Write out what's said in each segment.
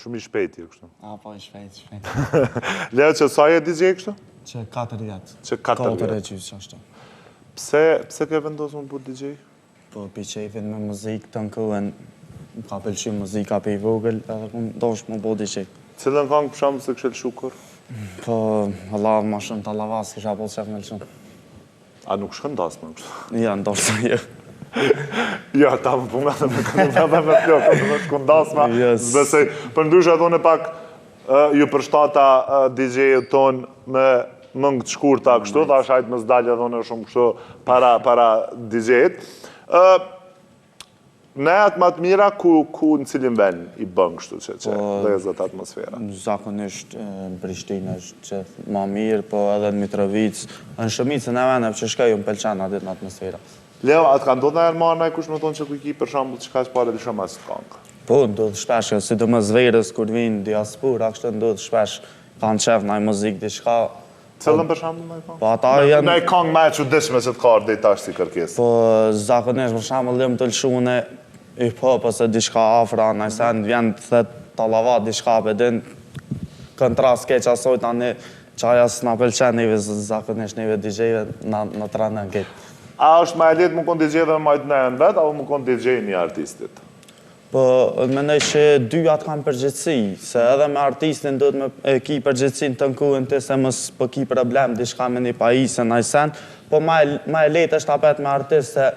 Shumë i shpejti, kështu. Po, i shpejt. Leo, që sa je DJ kështu? Që 4 vjetë. Që 4 4 vjetë. gjysë, ashtu. Pse ke vendosur më bu DJ? Po, pi qefin me muzikë të nkuhen, ka pëlqy muzika pe i vogël, edhe ku dosh më bu DJ. Cilën këngë për shembull se kishe lëshu kur? Po, Allah ma shumë të lavas, kisha po qef me lëshu. A nuk shkëndas më kështu? Ja, ndoshta jo. Ja, ta më punga dhe me këndë dhe me flokë, dhe me shkëndasma. Besoj, për ndryshe dhune pak ju përshtata DJ-et tonë me mëngë të shkurta kështu, dhe ashajt më zdalja dhune shumë kështu para DJ-et. Ne atë më të mira ku në cilin ven i bën kështu që dhe zët atmosfera? Zakonisht në Prishtinë është që ma mirë, po edhe në Mitrovic, në Shëmicën e veneve që shkaj më pëlqen atë në atmosfera. Leo, atë ka ndodhë në marë nëj kush me thonë që ku i ki për shambull që ka që pare të shumë asë këngë? Po, ndodhë shpesh, si do më zverës kur vinë diaspora, kështë ndodhë shpesh, kanë qef nëj muzikë di shka. Cëllën për shambull nëj këngë? Po, ata janë... Nëj këngë me që dishme që të karë dhe i tash si kërkes. Po, zakonisht, për shambull, lëmë të lëshu në hip-hop, ose di shka afra, nëj sen, vjen të thetë talavat di shka për din, kontrast keq asoj tani, qaja s'na pëlqen neve, zakonisht neve DJ-ve në të rëndën keq. A është ma e letë më konë DJ dhe me majtë nëjën vetë, apo më konë DJ një artistit? Po, mendoj që dyjat kanë përgjithësi, se edhe me artistin do të me ki përgjithësin të nkuën të se mës po ki problem, di shka me një pajisë në ajsen, po ma e letë është apet me artist se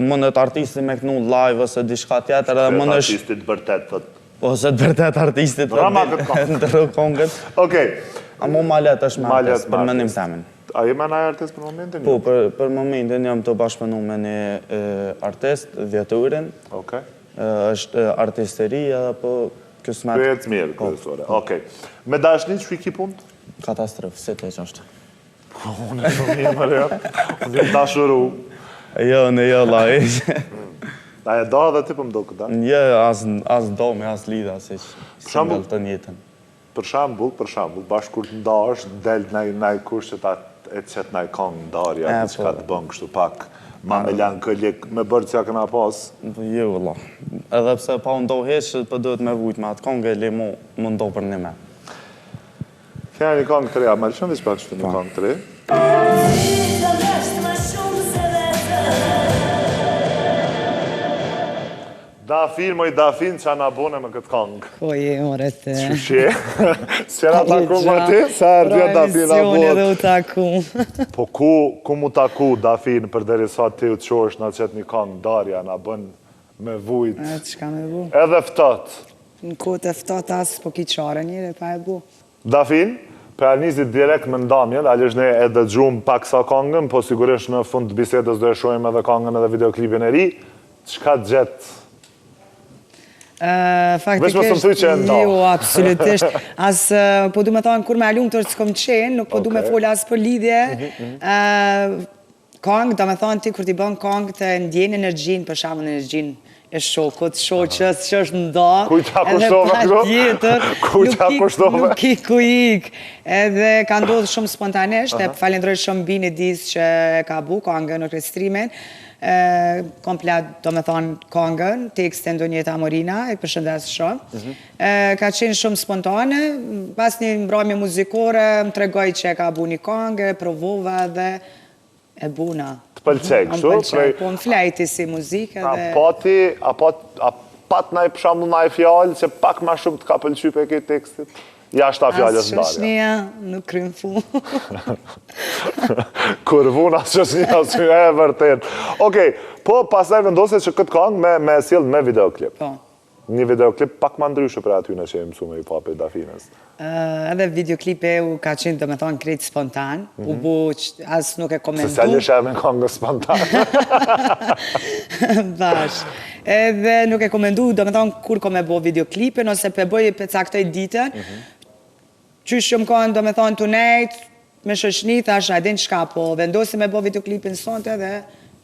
mundët artistin me kënu live ose di shka tjetër, edhe mundë është... Artistit bërtet, thët. Po, se të bërtet artistit të rëkongët. Okej. A mu ma letë është me artist, për menim temin. A jemi në artist për momentin? Po, për momentin jam të bashkëpunu me një artist, Vjeturin. Okej. është artisteri edhe po kësmet... Këtë mirë, kësore. Okej. Me dashni që ki punë? Katastrofë, se të që është. Unë e shumë një më rejë. Unë e dashuru. Jo, në jo, la ishë. A e da dhe ti për më do këta? Jo, as do me, as lida, si që ngëllë të njëtën. Për shambull, bashkë kur të ndash, del nëj kush që ta e qëtë nëj kongë ndarja, që ka të bëngë kështu pak. Ma me lanë këllik, me bërë që ja këna pas? Jo, Allah. Edhe pse pa unë do heqë, për duhet me vujtë me atë kongë, e le mu më ndo për një me. Kena një kongë të re, a me lëshën vishë pak që një kongë të re? Dafin, moj Dafin, që anë abone me këtë kongë. Po je, more të... Qëshje? S'jena taku më ti? Sa ardhja Dafin abot? Provizion edhe u taku. Po ku mu taku Dafin për deri sa ti u të qosh në qëtë një kongë Darja, në bën me vujt. Qka me bu? Edhe fëtot. Në kote fëtot asë po ki qare njëre, pa e bu. Dafin, për alnizit direkt me ndamjen, alësh ne e dëgjum pak sa kongën, po sigurisht në fund të bisedës do e shojmë edhe kongën edhe videoklipin e ri. Qka gjetë? Faktikisht, jo, absolutisht. Po du me thonë, kur me alun të është s'kom qenë, nuk po du me folë asë për lidhje. Kongë, do me thonë ti, kur ti bën kongë të ndjenë energjin, për shamë në energjin e shokut, shoqës që është nda. Kujta kushtove, kujta kushtove. Nuk i ku ik. Edhe ka ndodhë shumë spontanisht, e falendroj shumë bini disë që ka bu kongën në krestrimin. Komplet, do me thonë, kongën, tekstin do njëta Amorina, e përshëndes shumë. Ka qenë shumë spontane, pas një mbrojme muzikore, më tregoj që e ka bu një kongë, provova dhe e buna. Të pëlqej, kështu? Më pëlqej, po më flejti si muzikë edhe... A pat na i përshamu na i fjallë që pak ma shumë të ka pëlqy për këtë tekstit? Ja shta fjallës ndarja. Asë qëshnia, nuk krymë fu. Kur vun, asë qëshnia, së e vërtet. Okej, po pasaj vendose që këtë kongë me sjellë me videoklip. Po. Një videoklip pak ma ndryshë për aty në që e mësu me i papi Dafinës. Edhe videoklipe u ka qenë, do me thonë, krejtë spontan. U bu, asë nuk e komentu. Se se lëshë e me kongë spontan. Bash. Edhe nuk e komendu, do me thonë, kur ko me bo videoklipe, nëse pe boj për caktoj ditën, qysh shumë kohën, do me thonë, të nejtë, me shëshni, thash, a din qka, po vendosi me bo videoklipin sonte dhe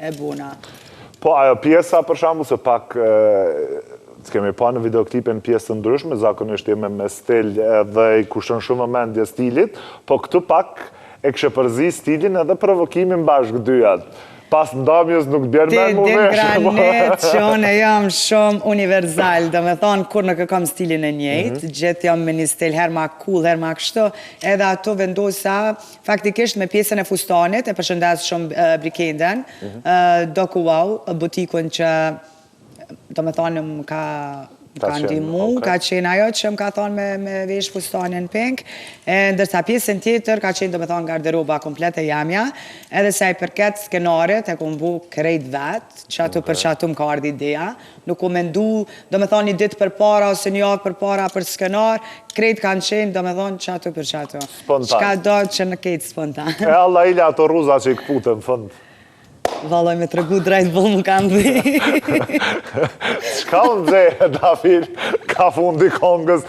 e buna. Po, ajo pjesa, për shambu, se pak... Kemi pa në videoklipin pjesë të ndryshme, zakonisht jemi me stil dhe i kushton shumë mendje stilit, po këtu pak e kështë përzi stilin edhe provokimin bashkë dyjat. Pas ndamjes nuk bjerë me më Din vesh. granet që unë jam shumë universal, do me thonë kur nuk e kam stilin e njëjtë, gjithë jam me një stil her ma cool, her ma kështu, edhe ato vendosa faktikisht me pjesën e fustanit, e përshëndes shumë Brikenden, Doku Wow, butikun që do me thonë më ka ndihmu, ka qenë ajo që më ka thonë me vesh fustanin pink, ndërsa pjesën tjetër ka qenë do me thonë garderoba komplete jamja, edhe sa i përket skenarit e ku më bu krejt vetë, që atu për që atu më ka ardhë ideja, nuk u mendu do me thonë një ditë për para ose një javë për para për skenar, krejt kanë qenë do me thonë që atu për që atu. Spontan. Qka do që në ketë spontan. E Allah ila ato ruza që i këpute në fund. Valoj me të regu drejt bëllë më kanë dhi. Qka unë dze, David, ka fundi kongës,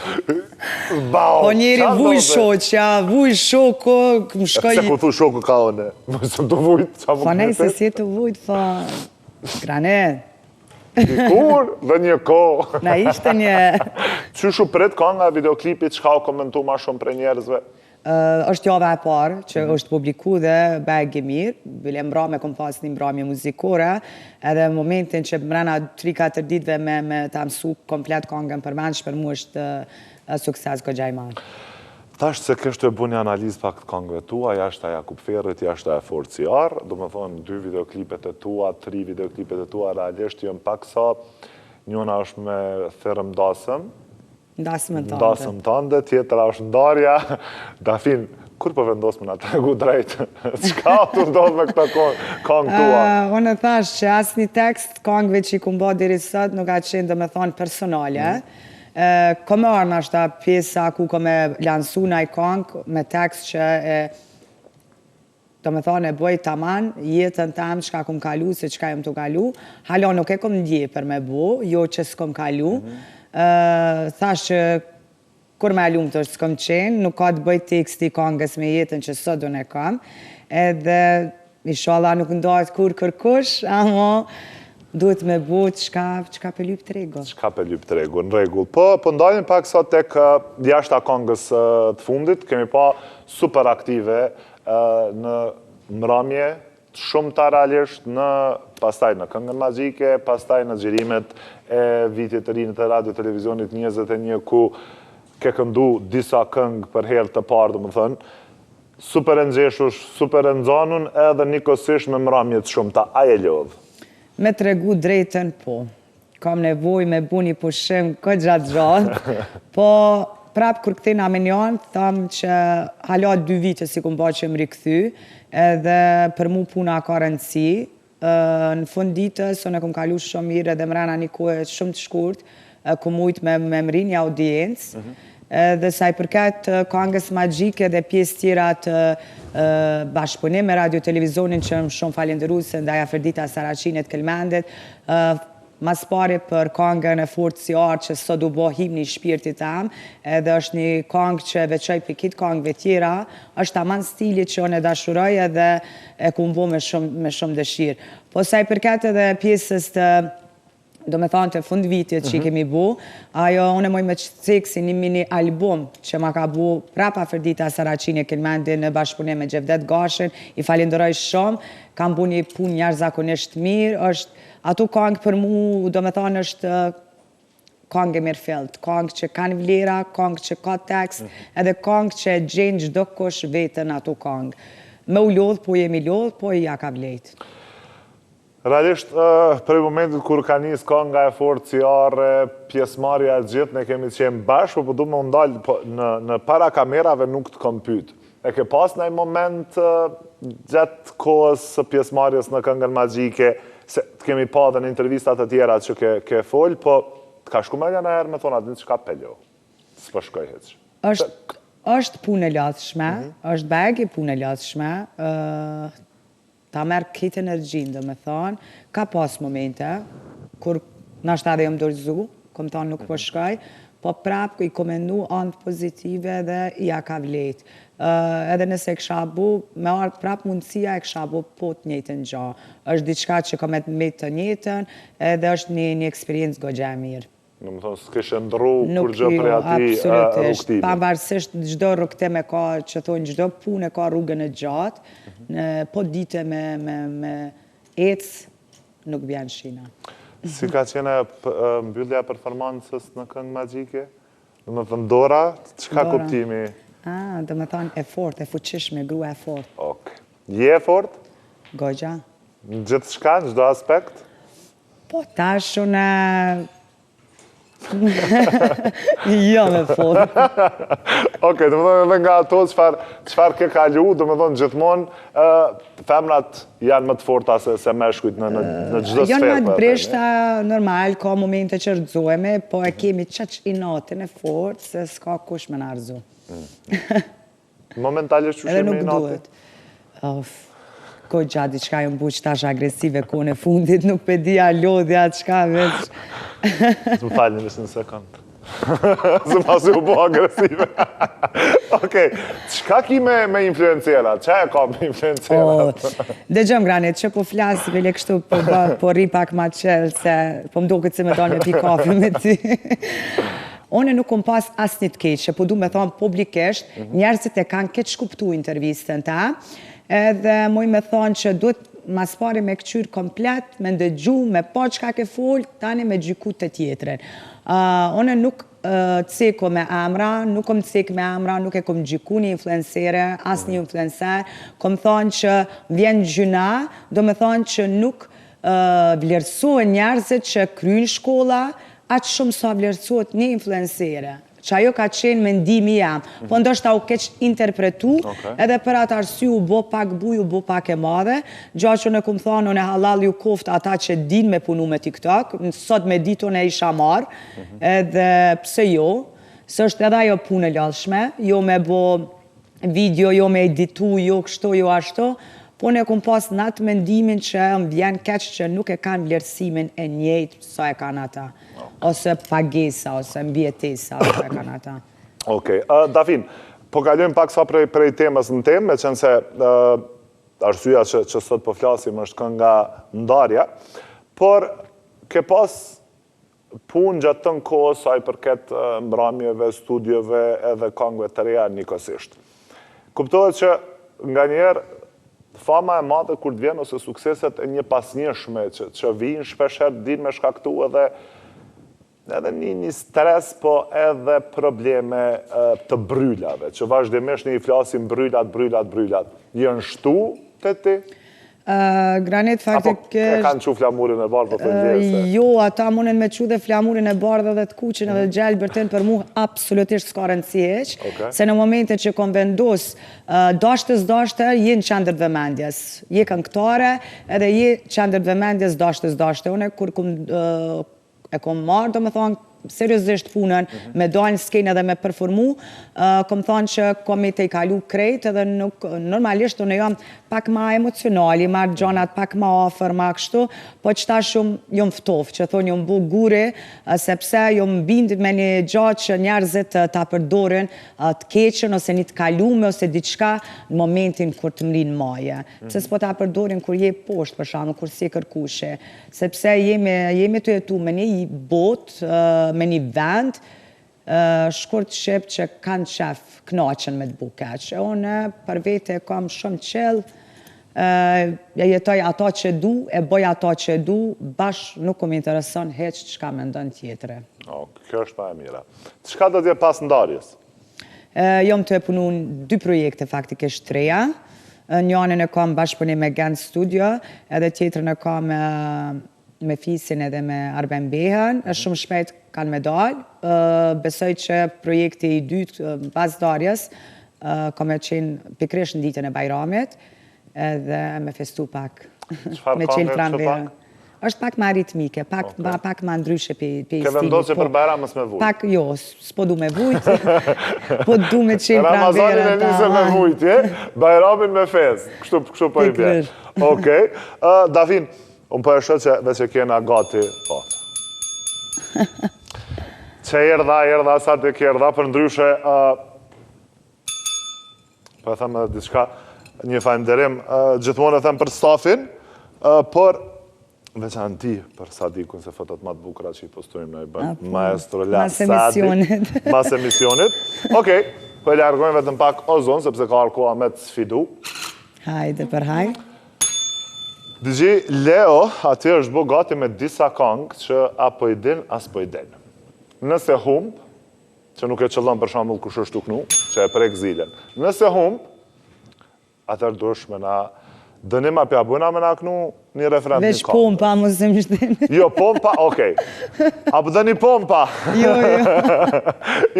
bau. Po njeri vuj shoqja, vuj shoko, më shkoj... Se ku thu shoko ka one, më së të vujt, qa më Po nej se këtë? si të vujt, po... Granet, Dikur dhe një ko. na ishte një... Qyshu pret ka nga videoklipit, qka o komentu ma shumë pre njerëzve? është java e parë që është publiku dhe beg e mirë, bile mbrame kom pas një mbramje muzikore, edhe në momentin që mrena 3-4 ditve me ta mësu komplet kongën përmenç, për mu është sukses goxha i madh. Tash se kështë e bu një analiz pak të kongëve tua, jashtë a Jakub Ferrit, jashtë a Forciar, do me thonë 2 videoklipet e tua, 3 videoklipet e tua, realisht jënë pak sa, njëna është me Therëm Dasëm, Ndasëm tënde, tjetëra është ndarja. Dafin, kur po vendosë me nga tregu drejtë? Qka të ndodhë me këta kongë tua? Unë e thash që asë një tekst kongëve që i kumbo diri sot nuk ka qenë dhe me thonë personale. Kome arnë është ta pjesa ku kome lansu na i kongë me tekst që do me thonë e bëj taman, jetën tam që ka kom kalu, se që ka jem të kalu. Halo nuk e kom ndje për me bo, jo që s'kom kalu. Thash që kur me alumë të është s'kom qenë, nuk ka të bëj teksti kongës me jetën që sot do ne kam, edhe inshallah nuk ndajt kur kërkush, ama duhet me bu qka për lyp tregu. Qka për lyp tregu, në regull. Po ndajnë pak sot tek jashta kongës të fundit, kemi pa super aktive në mramje, shumë të realisht pastaj në këngën magjike, pastaj në xhirimet e vitit të rinë të radio televizionit 21 ku ke këndu disa këngë për herë të parë, dhe më thënë, super e nxeshush, super e nxanun edhe nikosish me mramjet shumë ta, a e lodhë? Me të regu drejten, po. Kam nevoj me bu një pushim këtë gjatë, po prapë kur këtina me njanë, thamë që hala 2 vite si ku mba që më rikëthy, edhe për mu puna ka rëndësi. Në fund ditës, unë e kom kalu shumë mirë edhe mrena një kohë shumë të shkurt, ku mujtë me mri një audiencë, dhe sa i përket kongës magjike dhe pjesë tjera të bashkëpunim me radio televizionin që më shumë falenderuse nda Aferdita Saracinit Kelmendit, mas pari për kongën e Forciar që sot du bo himni i shpirtit tam, edhe është një kongë që veçoj për kitë kongëve tjera, është taman stili që unë e dashuroj edhe e ku mbo me shumë dëshirë. Po sa i përket edhe pjesës të, do me thonë të fund vitit që i kemi bu, ajo unë e moj me cekë një mini album që ma ka bu prapa Aferdita Saracini Kelmendi në bashkëpunim me Gjevdet Gashin, i falenderoj shumë, kam bu një pun njerëzakonisht mirë, është ato kongë për mu, do me thonë është kongë e mirëfillt, kongë që kanë vlera, kongë që ka tekst, edhe kongë që gjenë gjdo kush vetën ato kongë. Me u lodhë, po jemi lodhë, po i ja ka vlejtë. Realisht, për i momentit kur ka njës konga e Forciar, pjesmarja e gjithë, ne kemi qenë bashkë, po du me ndalë, në para kamerave nuk të kom pytë. E ke pas në i moment gjatë kohës pjesmarjes në këngën magjike, se të kemi pa dhe në intervistat të tjera që ke folë, po të ka shku me një në herë me thonë atë që ka peljo. Së për shkoj heq. është punë e latëshme, është bagi punë e latëshme, ta merë këtë energjinë, dhe me thonë, ka pas momente, kur nashta dhe jëmë dorëzu, kom thonë nuk po shkoj, po prapë i komendu antë pozitive dhe i a ka vletë. Edhe nëse kësha bu, me ardhë prapë mundësia e kësha bu po të njëtën gja. është diçka që komet me të njëtën, edhe është një eksperiencë goxha e mirë. Në më thonë, s'kishe ndru kur gjë për ati rukëtimi. Pavarësisht gjdo rukëtim e ka, që thonë gjdo punë e ka rrugën e gjatë, po dite me nuk bjen shina. Si ka qene mbyllja performancës në këngë magjike? Dhe më thënë Dora, qëka kuptimi? Dhe më thënë e fort, e fuqishme, grua e fort. Ok. Je e fort? Gogja. Në gjithë shka, në gjdo aspekt? Po, tash unë... Jo me fort. Ok, dhe më thënë edhe nga ato qëfar ke kalu, dhe më thënë gjithmonë femrat janë më të forta se meshkujt në gjdo sferë. Janë më të breshta, normal, ka momente që rëzojme, po e kemi qaq inatin e fort, se s'ka kush me në arzu. Momentalisht që shime inatin? Edhe nuk duhet. Ko gjatë diqka jë mbuq tash agresive kone fundit, nuk pe dia lodhja, qka veç. Së më falë një sekundë. Së pasi u bo agresive. Okej, qka ki me influencera? Qa e ka me influencera? Dhe gjëm granit, që po flasë, vele kështu po ri pak ma qelë, se po mdo këtë se me dalë me pi kafe me ti. One nuk kom pas asnit keqë, po du me thonë publikisht, njerëzit e kanë këtë shkuptu intervistën ta, edhe muj me thonë që duhet mas pari me këqyrë komplet, me ndëgju, me po qka ke full, tani me gjyku të tjetërin. One nuk ceko me amra, nuk kom cek me amra, nuk e kom gjyku një influencere, as një influencer, kom thonë që vjen gjyna, do me thonë që nuk vlerësohen njerëzit që krynë shkolla, atë shumë sa vlerësohet një influencere. Që ajo ka qenë mendimi jam, po ndoshta u keq interpretu, edhe për atë arsye u bo pak buj, u bo pak e madhe, gjatë që në kumë thonë, unë e halal ju koft ata që din me punu me TikTok, sot me ditu në isha marë, edhe pse jo, së është edhe ajo punë e lallshme, jo me bo video, jo me editu, jo kështu, jo ashtu, po ne kumë pas në atë mendimin që më vjen keq që nuk e kanë vlerësimin e njëjtë sa e kanë ata. Ose pagesa, ose mbjetesa, ose e kanë ata. Okej. Dafin, po kalujmë pak sa prej temës në temë, me qenë se arsyeja që sot po flasim është kënga ndarja, por ke pas punë gjatë të në kohës sa i përket mbramjeve, studiove edhe këngëve të reja njëkohësisht. Kuptohet që nga njerë fama e madhe kur të vjen ose sukseset e një pasnjëshme që vinë shpesher din me shkaktu edhe një stres, po edhe probleme të bryllave, që vazhdimisht një i flasim bryllat. Jënë shtu të ti? Granit faktikisht... Apo e kanë qu flamurin e bardhë për të gjese? Jo, ata munen me qu dhe flamurin e bardhë dhe të kuqin edhe gjelbërtin për mu absolutisht s'ka rëndësi eq, se në momente që kom vendos dashtës, jenë qendër vëmendjes. Je këngëtare edhe je qendër vëmendjes dashtës. Une kur e kom marrë, do me thonë, seriosisht punën, me dojnë skenë edhe me performu, kom thonë që kom i te i kalu krejt edhe nuk, normalisht unë jam pak ma emocionali, marrë gjonat pak ma afer, ma kështu, po qëta shumë jom ftof, që thonë jom bu guri, sepse jom bind me një gjatë që njerëzit ta përdorin të keqen, ose një të kalume, ose diçka në momentin kur të mrinë maje. Se s'po ta përdorin kur je poshtë, për shamë, kur si kërkushe, sepse jemi të jetu me një bot, me një vend, shkurt shqip që kanë qef, knaqen me të buke, që unë për vete kam shumë qelë, jetoj ato që du, e bëj ato që du, bashkë nuk më intereson heq që ka me ndonë tjetëre. Kjo është pa e mira. Qëka do t'je pas ndarjes? Jom të e punu në 2 projekte faktikisht 3. Njënën e kam bashkëpunim me Gent Studio, edhe tjetërën e kam me Fisin edhe me Arben Behën, shumë shpejt kanë me dalë. Besoj që projekti i dytë pas darjes ka me qenë pikrish në ditën e Bajramit, edhe me festu pak. Qëfar kanë kështu pak? është pak ma ritmike, pak ma ndryshe për stilit. Ke vendosë që për Bajramës me vujt? Pak, jo, s'po du me vujt, po du me qenë pranverë. Ramazanin e njëse me vujt, Bajramin me fez, kështu po i vjen. Okej, Davin, unë po e shët që dhe që kena gati, po. Që erdha, sa të kerdha, për ndryshe, po e thëmë edhe diçka, një fajnderim, gjithmonë e thëmë për stafin, por veçanti për Sadikun, se fotot ma të bukra që i postojmë në i bënë maestro la Sadik. Mas emisionit. Okej, po e largojmë vetëm pak ozon, sepse ka arkoa me të sfidu. Hajde për hajde. DJ Leo, aty është bo gati me disa këngë që apo i din, as po i din. Nëse humb, që nuk e qëllon për shembull kush është tuknu, që e prek zilen. Nëse humb, atër dush me na dënim apja buna me na knu një referent një Veç këngë. pompa, mos e më shtenë. Jo, pompa, okej. Apo dhe një pompa. Jo.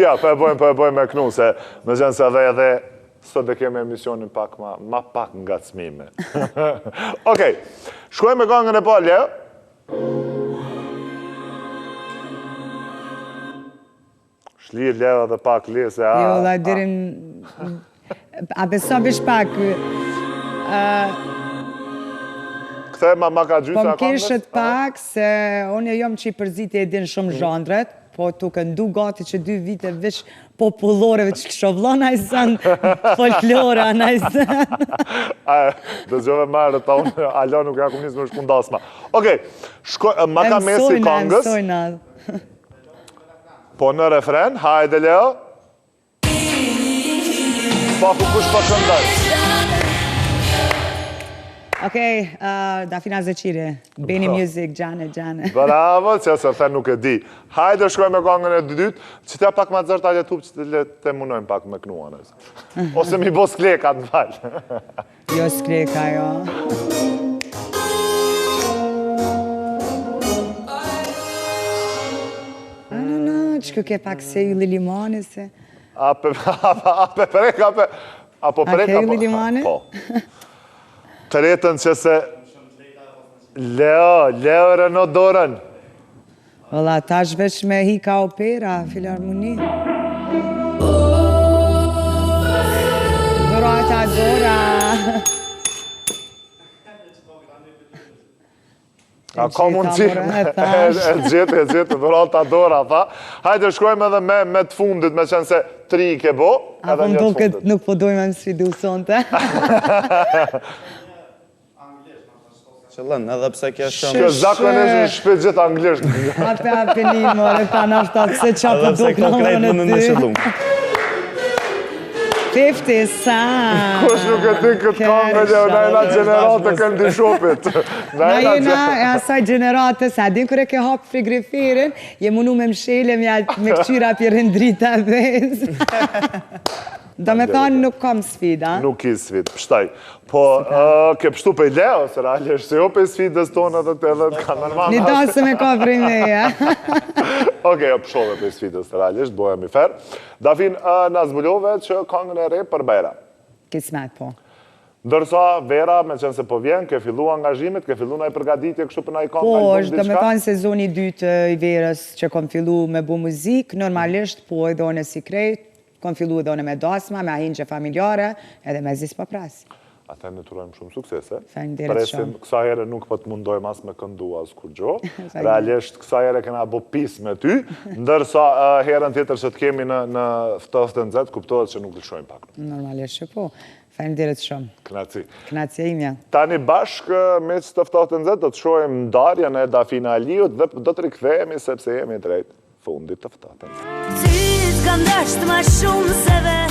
Ja, po e bojmë me knu, se me zhenë se edhe sot dhe kemi emisionin pak ma pak nga cmime. Okej, shkojmë me këngën e po, Leo. Shlir Leo dhe pak li, se a... Jo, la dirin... A beso bish pak... Këthe ma ka gjysa Po më këngës? keshët pak, se unë jom që i përziti e din shumë zhandret, po tuk e ndu gati që 2 vite veç populloreve që këshovlon a i zënë folklore a i zënë. Dhe gjove marë ta unë, alo nuk ja kumisë më shkundasma. Okej, ma ka mesi këngës. Mësojna. Po në refren, hajde Leo. Po ku kush po këndoj. Okej, Dafina Zeqiri, Beni Music, Gjane. Bravo, që se the nuk e di. Hajde shkoj me këngën e dytë, që tja pak ma të zërta YouTube që te munojmë pak me knuan. Ose mi bo skleka të valë. Jo skleka, jo. Që ke pak se ju lilimane se... Ape prek, apo prek, A ke ju lilimane? Po. Të retën që se... Leo Reno dorën. Vëlla, tash veç me hika opera, filharmoni. Dorata, Dora. A ka mundësi, e gjithë, Dorata Dora, tha. Hajde shkojmë edhe me të fundit, me qenë se 3 i ke bo, Apo edhe më një të duket fundit. nuk po dojmë më sfidu sonte. Qëllën, edhe pse kjo shumë... Kjo zakonisht në shpit gjithë anglisht. Ape apelin, more, ta nashta se qa Edhe po pse duk në konkret në më në ty. shëllum. 50 sa. Kush nuk e ti këtë kongë, na jena generate këndi shopit. Na jena e asaj generate, sa din kër e ke hapë frigoriferin, je munu me mshele me këqyra pjerën drita vez. Do me thonë nuk kam sfida. Nuk ki sfit, pështaj. Po, ke pështu pe Leo, se realisht, se jo pe sfidës tonë edhe të ka normal. Një dasë me ka prej meja. Oke, pëshove pe sfidës, realisht, bojemi fer. Dafin, na zbulove që kongën e re për Bera. Kismet, po. Ndërsa, Vera, me qenë se po vjen, ke fillu angazhimit, ke fillu na i përgatitje kështu për na i kongë, Po, na i është do me thonë sezoni 2 i verës që kom fillu me bu muzikë, normalisht, po edhe one si krejt, kom fillu edhe one me dasma, me ahinqe familjare, edhe me zis pa pras. Ate në turojmë shumë suksese. Faleminderit Presim, shumë. kësa here nuk po të mundojmë as me këndu as kur gjo. Realisht, kësa here kena bo pis me ty, ndërsa herën tjetër që të kemi në ftoftë në zetë, kuptohet që nuk lëshojmë pak. Normalisht që po. Faleminderit shumë. Knaci. Knacia imja. Tani bashkë me që të ftoftë në zetë, do të shojmë ndarjen e Dafina Aliut dhe do të rikthehemi sepse jemi drejt fundit të ftoftë në zetë. Ty t'ka ndasht ma shumë se vetë